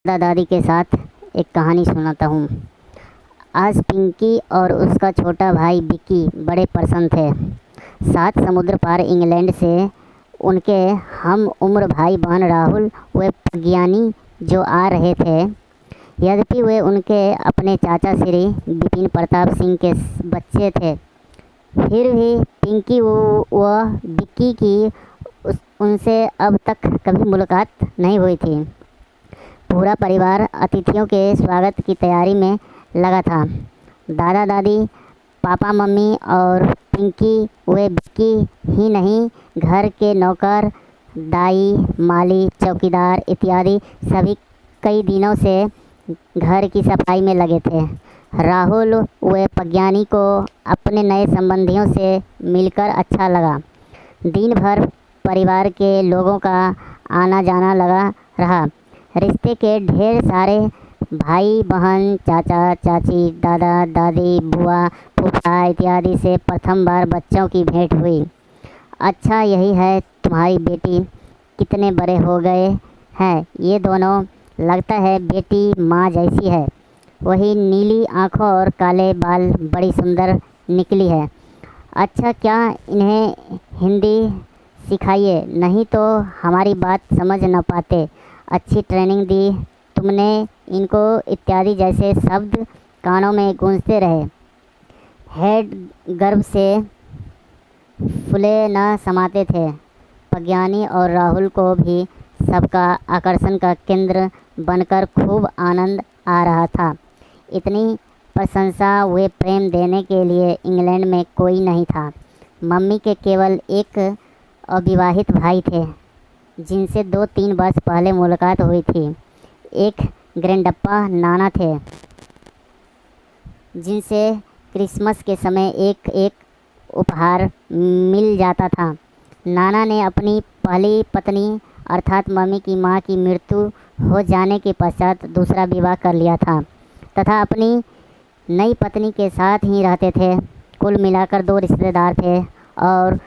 दादा दादी के साथ एक कहानी सुनाता हूँ। आज पिंकी और उसका छोटा भाई विक्की बड़े प्रसन्न थे। 7 समुद्र पार इंग्लैंड से उनके हम उम्र भाई बहन राहुल व प्रज्ञानी जो आ रहे थे। यद्यपि वे उनके अपने चाचा श्री विपिन प्रताप सिंह के बच्चे थे, फिर भी पिंकी व विक्की की उनसे अब तक कभी मुलाकात नहीं हुई थी। पूरा परिवार अतिथियों के स्वागत की तैयारी में लगा था। दादा दादी, पापा मम्मी और पिंकी वे विक्की ही नहीं, घर के नौकर, दाई, माली, चौकीदार इत्यादि सभी कई दिनों से घर की सफाई में लगे थे। राहुल व प्रज्ञानी को अपने नए संबंधियों से मिलकर अच्छा लगा। दिन भर परिवार के लोगों का आना जाना लगा रहा। रिश्ते के ढेर सारे भाई बहन, चाचा चाची, दादा दादी, बुआ फूफा इत्यादि से प्रथम बार बच्चों की भेंट हुई। अच्छा, यही है तुम्हारी बेटी, कितने बड़े हो गए हैं ये दोनों, लगता है बेटी माँ जैसी है। वही नीली आँखों और काले बाल बड़ी सुंदर निकली है। अच्छा, क्या इन्हें हिंदी सिखाइए, नहीं तो हमारी बात समझ न पाते। अच्छी ट्रेनिंग दी तुमने इनको, इत्यादि जैसे शब्द कानों में गूंजते रहे। हेड गर्व से फूले न समाते थे। प्रज्ञानी और राहुल को भी सबका आकर्षण का केंद्र बनकर खूब आनंद आ रहा था। इतनी प्रशंसा व प्रेम देने के लिए इंग्लैंड में कोई नहीं था। मम्मी के केवल एक अविवाहित भाई थे, जिनसे 2-3 वर्ष पहले मुलाकात हुई थी। एक ग्रैंडप्पा नाना थे, जिनसे क्रिसमस के समय एक एक उपहार मिल जाता था। नाना ने अपनी पहली पत्नी अर्थात मम्मी की माँ की मृत्यु हो जाने के पश्चात दूसरा विवाह कर लिया था तथा अपनी नई पत्नी के साथ ही रहते थे। कुल मिलाकर 2 रिश्तेदार थे और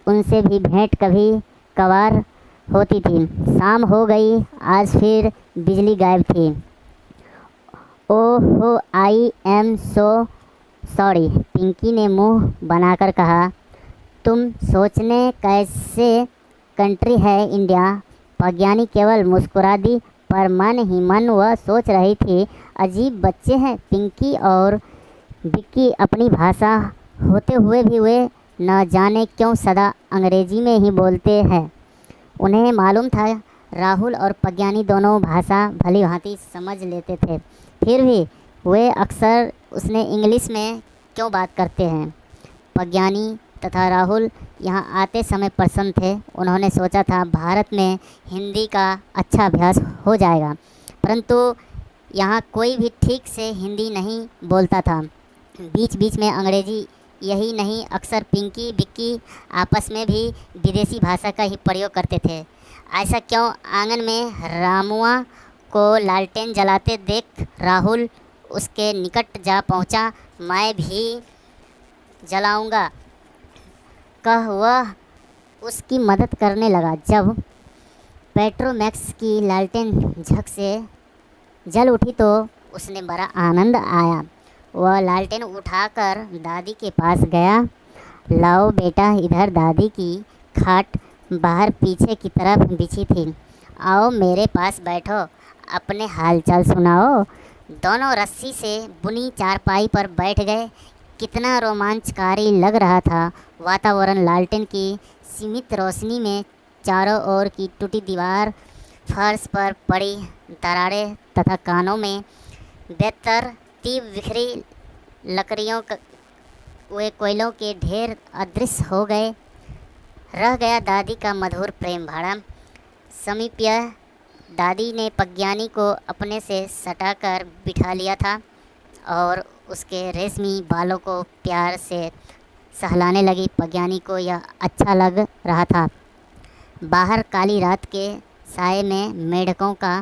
उनसे भी भेंट कभी कभार होती थी। शाम हो गई, आज फिर बिजली गायब थी। Oh, I am so sorry, Pinky ने मुंह बनाकर कहा। तुम सोचने कैसे कंट्री है इंडिया। प्रज्ञानी केवल मुस्कुरा दी, पर मन ही मन वह सोच रही थी, अजीब बच्चे हैं पिंकी और विक्की। अपनी भाषा होते हुए भी वे न जाने क्यों सदा अंग्रेजी में ही बोलते हैं। उन्हें मालूम था राहुल और प्रज्ञानी दोनों भाषा भली भांति समझ लेते थे, फिर भी वे अक्सर उसने इंग्लिश में क्यों बात करते हैं। प्रज्ञानी तथा राहुल यहाँ आते समय प्रसन्न थे। उन्होंने सोचा था भारत में हिंदी का अच्छा अभ्यास हो जाएगा, परंतु यहाँ कोई भी ठीक से हिंदी नहीं बोलता था। बीच बीच में अंग्रेजी, यही नहीं अक्सर पिंकी विक्की आपस में भी विदेशी भाषा का ही प्रयोग करते थे। ऐसा क्यों। आंगन में रामुआ को लालटेन जलाते देख राहुल उसके निकट जा पहुंचा। मैं भी जलाऊंगा, कह वह उसकी मदद करने लगा। जब पेट्रोमैक्स की लालटेन झक से जल उठी तो उसने बड़ा आनंद आया। वह लालटेन उठाकर दादी के पास गया। लाओ बेटा इधर, दादी की खाट बाहर पीछे की तरफ बिछी थी। आओ मेरे पास बैठो, अपने हालचाल सुनाओ। दोनों रस्सी से बुनी चारपाई पर बैठ गए। कितना रोमांचकारी लग रहा था वातावरण। लालटेन की सीमित रोशनी में चारों ओर की टूटी दीवार, फर्श पर पड़ी दरारें तथा कानों में बेतरतीब बिखरी लकड़ियों वे कोयलों के ढेर अदृश्य हो गए। रह गया दादी का मधुर प्रेम भाड़ा। समीप्य दादी ने प्रज्ञानी को अपने से सटाकर बिठा लिया था और उसके रेशमी बालों को प्यार से सहलाने लगी। प्रज्ञानी को यह अच्छा लग रहा था। बाहर काली रात के साए में मेढकों का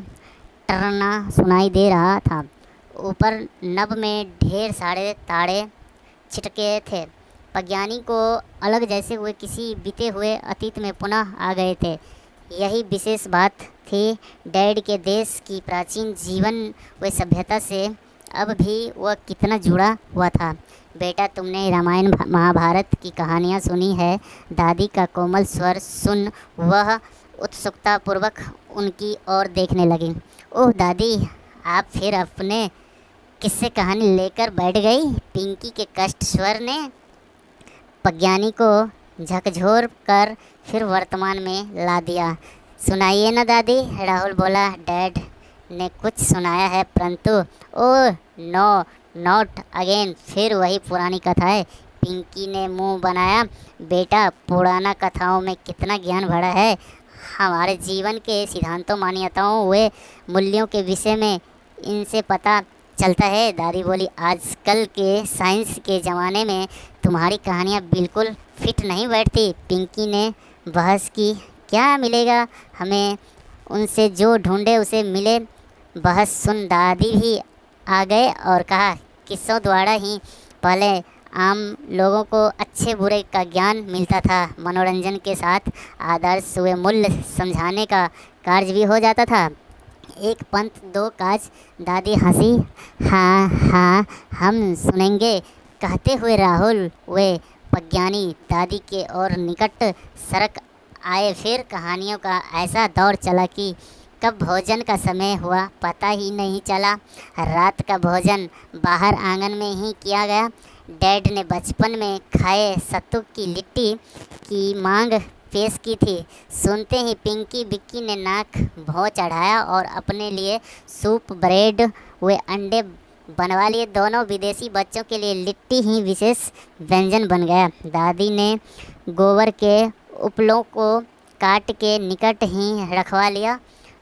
टर्रना सुनाई दे रहा था। ऊपर नभ में ढेर सारे ताड़े छिटके थे। प्रज्ञानी को अलग जैसे हुए किसी बीते हुए अतीत में पुनः आ गए थे। यही विशेष बात थी। थी डैड के देश की प्राचीन जीवन व सभ्यता से अब भी वह कितना जुड़ा हुआ था। बेटा, तुमने रामायण महाभारत की कहानियाँ सुनी है। दादी का कोमल स्वर सुन वह उत्सुकतापूर्वक उनकी ओर देखने लगी। ओह दादी, आप फिर अपने किस्से कहानी लेकर बैठ गई। पिंकी के कष्ट स्वर ने प्रज्ञानी को झकझोर कर फिर वर्तमान में ला दिया। सुनाइए ना दादी, राहुल बोला। डैड ने कुछ सुनाया है, परंतु ओह नो, नॉट अगेन, फिर वही पुरानी कथाएं। पिंकी ने मुंह बनाया। बेटा, पुराना कथाओं में कितना ज्ञान भरा है। हमारे जीवन के सिद्धांतों, मान्यताओं व मूल्यों के विषय में इनसे पता चलता है। दादी बोली, आजकल के साइंस के ज़माने में तुम्हारी कहानियाँ बिल्कुल फिट नहीं बैठती। पिंकी ने बहस की। क्या मिलेगा हमें, उनसे जो ढूंढे उसे मिले। बहस सुन दादी भी आ गए और कहा, किस्सों द्वारा ही पहले आम लोगों को अच्छे बुरे का ज्ञान मिलता था। मनोरंजन के साथ आदर्श व मूल्य समझाने का कार्य भी हो जाता था। एक पंथ दो काज। दादी हंसी। हाँ हाँ, हम सुनेंगे, कहते हुए राहुल वे प्रज्ञानी दादी के और निकट सरक आए। फिर कहानियों का ऐसा दौर चला कि कब भोजन का समय हुआ पता ही नहीं चला। रात का भोजन बाहर आंगन में ही किया गया। डैड ने बचपन में खाए सत्तू की लिट्टी की मांग पेश की थी। सुनते ही पिंकी बिक्की ने नाक भौं चढ़ाया और अपने लिए सूप, ब्रेड व अंडे बनवा लिए। दोनों विदेशी बच्चों के लिए लिट्टी ही विशेष व्यंजन बन गया। दादी ने गोबर के उपलों को काट के निकट ही रखवा लिया।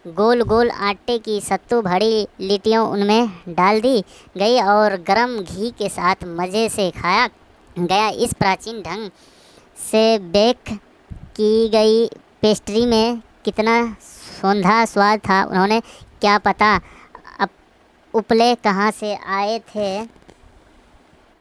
गोल गोल आटे की सत्तू भरी लिट्टियों उनमें डाल दी गई और गरम घी के साथ मज़े से खाया गया। इस प्राचीन ढंग से बेक की गई पेस्ट्री में कितना सौंधा स्वाद था, उन्होंने क्या पता अब उपले कहाँ से आए थे।